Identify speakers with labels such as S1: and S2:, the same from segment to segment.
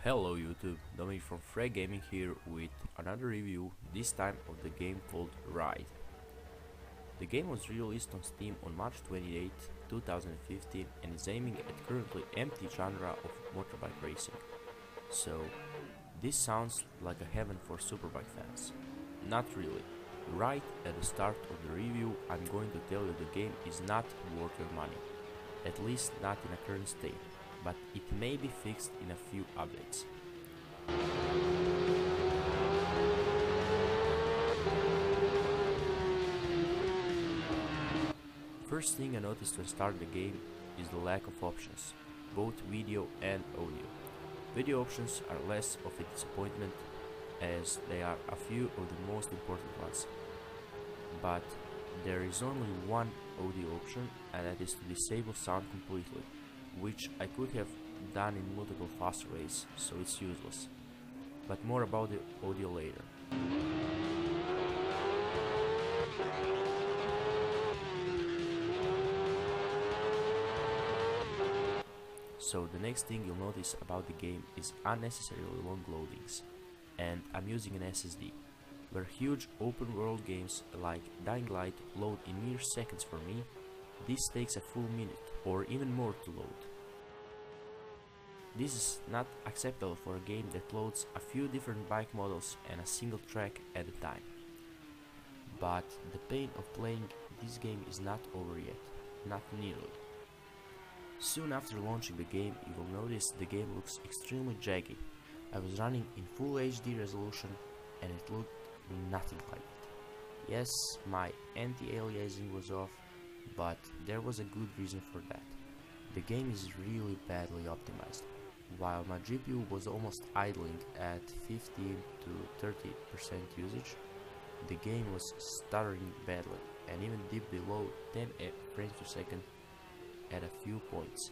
S1: Hello YouTube, Dominic from Frey Gaming here with another review, this time of the game called Ride. The game was released on Steam on March 28, 2015 and is aiming at currently empty genre of motorbike racing. So, this sounds like a heaven for Superbike fans. Not really. Right at the start of the review I'm going to tell you the game is not worth your money, at least not in a current state, but it may be fixed in a few updates. First thing I noticed when starting the game is the lack of options, both video and audio. Video options are less of a disappointment as they are a few of the most important ones. But there is only one audio option, and that is to disable sound completely, which I could have done in multiple faster ways, so it's useless. But more about the audio later. So the next thing you'll notice about the game is unnecessarily long loadings, and I'm using an SSD, where huge open world games like Dying Light load in mere seconds for me, this takes a full minute or even more to load. This is not acceptable for a game that loads a few different bike models and a single track at a time. But the pain of playing this game is not over yet, not nearly. Soon after launching the game, you will notice the game looks extremely jaggy. I was running in full HD resolution and it looked nothing like it. Yes, my anti-aliasing was off, but there was a good reason for that. The game is really badly optimized. While my GPU was almost idling at 15 to 30% usage, the game was stuttering badly and even dipped below 10 frames per second at a few points.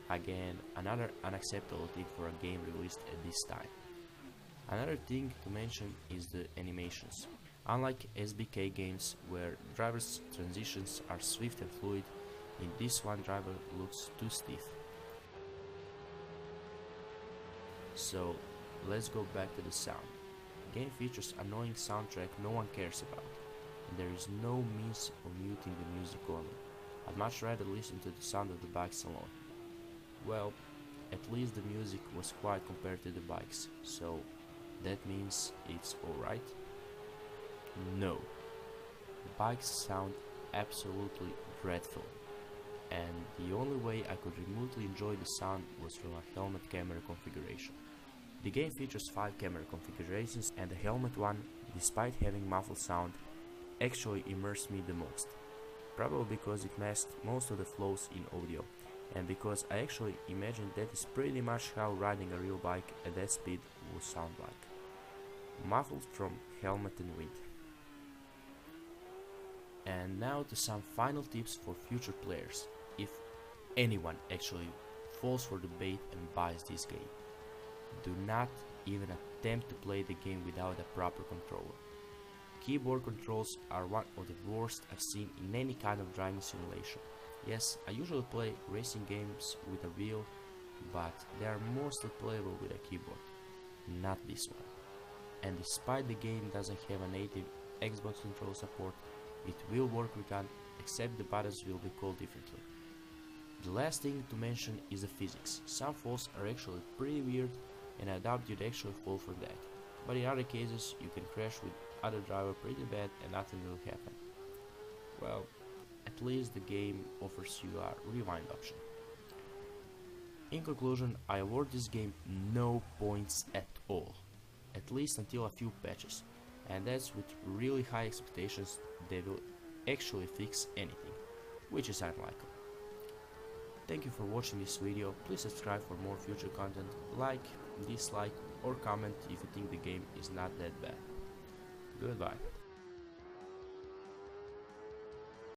S1: Again, another unacceptable thing for a game released at this time. Another thing to mention is the animations. Unlike SBK games where drivers' transitions are swift and fluid, in this one driver looks too stiff. So let's go back to the sound. The game features annoying soundtrack no one cares about, and there is no means of muting the music only. I'd much rather listen to the sound of the bikes alone. Well, at least the music was quiet compared to the bikes, so that means it's alright? No. The bikes sound absolutely dreadful, and the only way I could remotely enjoy the sound was from a helmet camera configuration. The game features 5 camera configurations, and the helmet one, despite having muffled sound, actually immersed me the most. Probably because it masked most of the flaws in audio, and because I actually imagined that is pretty much how riding a real bike at that speed would sound like. Muffled from helmet and wind. And now to some final tips for future players, if anyone actually falls for the bait and buys this game. Do not even attempt to play the game without a proper controller. Keyboard controls are one of the worst I've seen in any kind of driving simulation. Yes, I usually play racing games with a wheel, but they are mostly playable with a keyboard. Not this one. And despite the game doesn't have a native Xbox control support, it will work with one, except the buttons will be called differently. The last thing to mention is the physics. Some falls are actually pretty weird, and I doubt you'd actually fall for that. But in other cases, you can crash with other driver pretty bad and nothing will happen. Well, at least the game offers you a rewind option. In conclusion, I award this game no points at all, at least until a few patches, and that's with really high expectations they will actually fix anything, which is unlikely. Thank you for watching this video. Please subscribe for more future content, like, dislike or comment if you think the game is not that bad. Goodbye.